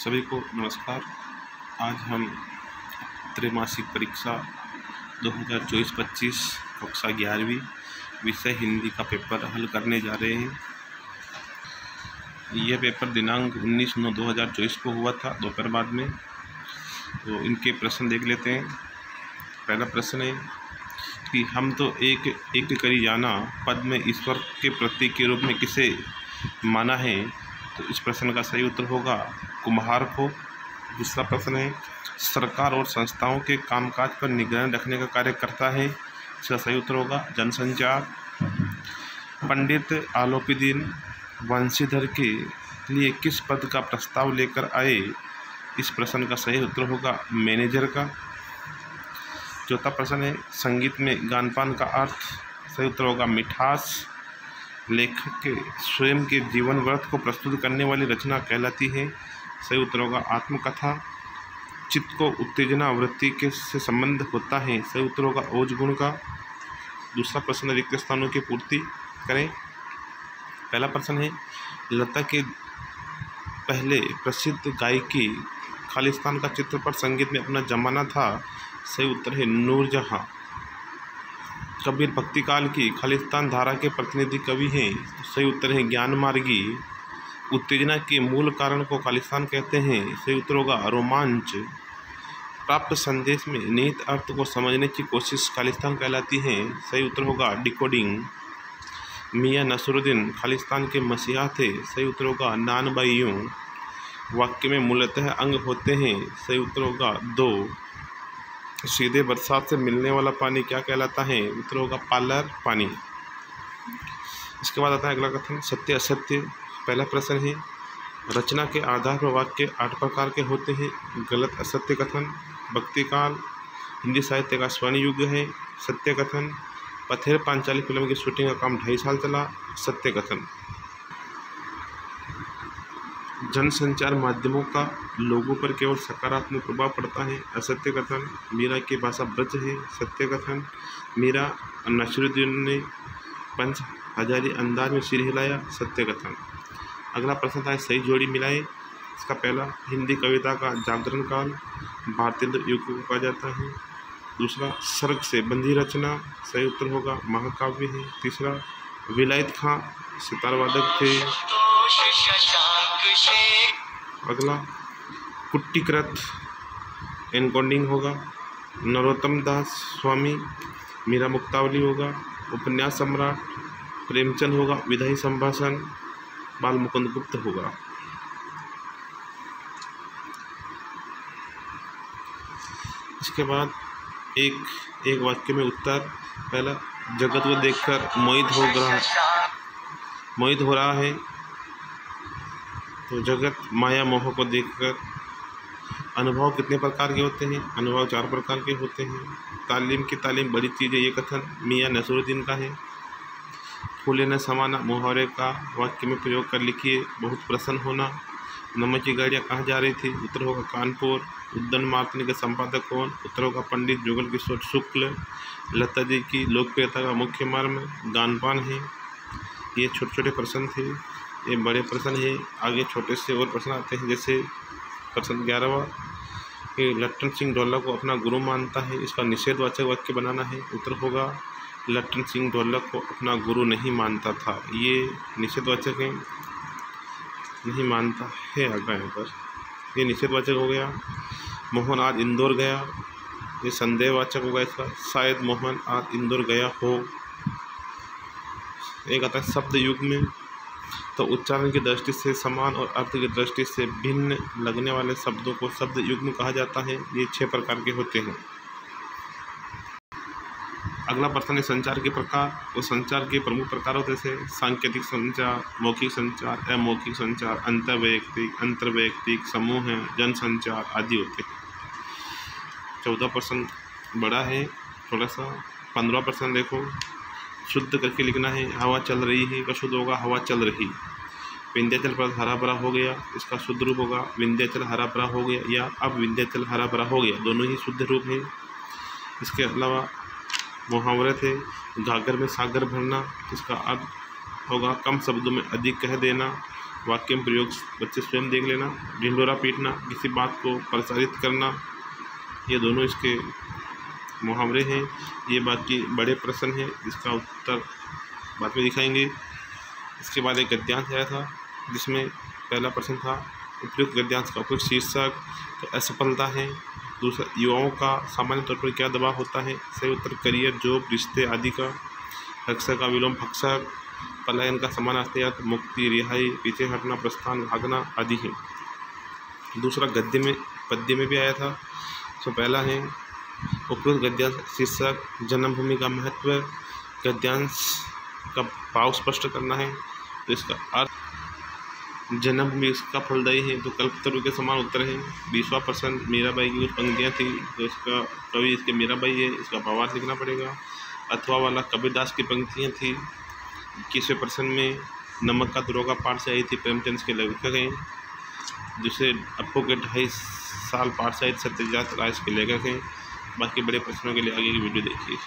सभी को नमस्कार। आज हम त्रैमासिक परीक्षा 2024-25 कक्षा 11वीं विषय हिंदी का पेपर हल करने जा रहे हैं। यह पेपर दिनांक 19/9/2024 को हुआ था दोपहर बाद में। तो इनके प्रश्न देख लेते हैं। पहला प्रश्न है कि हम तो एक करी जाना पद में ईश्वर के प्रतीक के रूप में किसे माना है। तो इस प्रश्न का सही उत्तर होगा कुम्हार को। दूसरा प्रश्न है सरकार और संस्थाओं के कामकाज पर निगरानी रखने का कार्य करता है। इसका सही उत्तर होगा जनसंचार। पंडित आलोपीदीन वंशीधर के लिए किस पद का प्रस्ताव लेकर आए। इस प्रश्न का सही उत्तर होगा मैनेजर का। चौथा प्रश्न है संगीत में गानपान का अर्थ। सही उत्तर होगा मिठास। लेखक के स्वयं के जीवन व्रत को प्रस्तुत करने वाली रचना कहलाती है। सही उत्तर होगा आत्मकथा। चित्त को उत्तेजना वृत्ति के से संबंध होता है। सही उत्तर होगा ओज गुण का। दूसरा प्रश्न रिक्त स्थानों की पूर्ति करें। पहला प्रश्न है लता के पहले प्रसिद्ध गायकी खालिस्तान का चित्रपट संगीत में अपना जमाना था। सही उत्तर है नूरजहां। कबीर भक्ति काल की खालिस्तान धारा के प्रतिनिधि कवि हैं। तो सही उत्तर है ज्ञान मार्गी। उत्तेजना के मूल कारण को खालिस्तान कहते हैं। सही उत्तर होगा रोमांच। प्राप्त संदेश में निहित अर्थ को समझने की कोशिश खालिस्तान कहलाती है। सही उत्तर होगा डिकोडिंग। मियां नसरुद्दीन खालिस्तान के मसीहा थे। सही उत्तर होगा नानबाइयों। वाक्य में मूलतः अंग होते हैं। सही उत्तर होगा दो। सीधे बरसात से मिलने वाला पानी क्या कहलाता है। उत्तर होगा पार्लर पानी। इसके बाद आता है अगला कथन सत्य असत्य। पहला प्रश्न है रचना के आधार पर वाक्य 8 प्रकार के होते हैं। गलत असत्य कथन। भक्ति काल हिंदी साहित्य का स्वर्ण युग है। सत्य कथन पथेर पांचाली फिल्म की शूटिंग का काम 2.5 साल चला। सत्य कथन जनसंचार माध्यमों का लोगों पर केवल सकारात्मक प्रभाव पड़ता है। असत्य कथन मीरा की भाषा ब्रज है। सत्य कथन मीरा नसरुद्दीन ने पंच हजारी अंदाज में सिर हिलाया। सत्य कथन अगला प्रश्न था सही जोड़ी मिलाए। इसका पहला हिंदी कविता का जागरण काल भारतेंद्र युग को कहा जाता है। दूसरा सर्ग से बंधी रचना। सही उत्तर होगा महाकाव्य है। तीसरा विलायत खां सितार वादक थे। अगला कुट्टीकृत एनकोडिंग होगा। नरोत्तम दास स्वामी मीरा मुक्तावली होगा। उपन्यास सम्राट प्रेमचंद होगा। विधायी संभाषण बाल मुकुंद गुप्त होगा। इसके बाद एक वाक्य में उत्तर। पहला जगत को देखकर मोहित हो रहा है। तो जगत माया मोह को देखकर। अनुभव कितने प्रकार के होते हैं। अनुभव 4 प्रकार के होते हैं। तालीम की तालीम बड़ी चीज़ है। ये कथन मियां नसरुद्दीन का है। फूले न समाना मुहावरे का वाक्य में प्रयोग कर लिखिए। बहुत प्रसन्न होना। नमक की गाड़ियाँ कहाँ जा रही थी। उत्तर होगा कानपुर। उद्दन मार्तनी के संपादक कौन। उत्तर होगा पंडित जुगल किशोर शुक्ल। लता जी की लोकप्रियता का मुख्य मर्म गानपान है। ये छोटे छोटे प्रश्न थे। ये बड़े प्रश्न है। आगे छोटे से और प्रश्न आते हैं। जैसे प्रश्न 11वां कि लट्टन सिंह ढोलक को अपना गुरु मानता है। इसका निषेधवाचक वाक्य बनाना है। उत्तर होगा लट्टन सिंह ढोलक को अपना गुरु नहीं मानता था। ये निषेधवाचक है। नहीं मानता है आगे यहाँ पर। ये निषेधवाचक हो गया। मोहन आज इंदौर गया। ये संदेहवाचक होगा इसका। शायद मोहन आज इंदौर गया हो। एक आता है शब्द युग में। तो उच्चारण की दृष्टि से समान और अर्थ की दृष्टि से भिन्न लगने वाले शब्दों को शब्द युग्म कहा जाता है। ये 6 प्रकार के होते हैं। अगला प्रश्न है संचार के प्रकार। तो संचार के प्रमुख प्रकार होते हैं सांकेतिक संचार, मौखिक संचार, अमौखिक संचार, अंतर्वैयक्तिक, समूह है, जनसंचार आदि होते हैं। 14 प्रश्न बड़ा है थोड़ा सा। 15वां प्रश्न देखो शुद्ध करके लिखना है। हवा चल रही है का शुद्ध होगा हवा चल रही। विंध्याचल पर्वत हरा भरा हो गया। इसका शुद्ध रूप होगा विंध्याचल हरा भरा हो गया या अब विंध्याचल हरा भरा हो गया। दोनों ही शुद्ध रूप है। इसके अलावा मुहावरे थे घाघर में सागर भरना। इसका अर्थ होगा कम शब्दों में अधिक कह देना। वाक्य में प्रयोग बच्चे स्वयं देख लेना। ढिंढोरा पीटना, किसी बात को प्रसारित करना, ये दोनों इसके मुहावरे हैं। ये बाकी बड़े प्रश्न हैं जिसका उत्तर बाद में दिखाएंगे। इसके बाद एक गद्यांश आया था जिसमें पहला प्रश्न था उपयुक्त गद्यांश का उपयुक्त शीर्षक, तो असफलता है। दूसरा, युवाओं का सामान्य तौर पर क्या दबाव होता है, सही उत्तर करियर, जॉब, रिश्ते आदि का। हक्सर का विलोम हक्सर, पलायन का समानार्थी अर्थ मुक्ति, रिहाई, पीछे हटना, प्रस्थान, भागना आदि है। दूसरा पद्य में भी आया था। तो पहला है उपयुक्त गद्यांश शीर्षक जन्मभूमि का महत्व, गद्यांश का भाव स्पष्ट करना है। तो इसका अर्थ जन्मभूमि इसका फलदायी है, तो कल्पतरु के समान उत्तर है। 20वां प्रश्न मीराबाई की कुछ पंक्तियाँ थी, तो इसका कवि इसके मीराबाई है, इसका भावार्थ लिखना पड़ेगा। अथवा वाला कबीरदास की पंक्तियाँ थी। 21वें प्रश्न में नमक का द्रोह का पाठ से आई थी, प्रेमचंद के लेखक हैं। दूसरे अपो के 2.5 साल पाठ से आई सत्यजात राय के लेखक हैं। बाकी बड़े प्रश्नों के लिए आगे की वीडियो देखिए।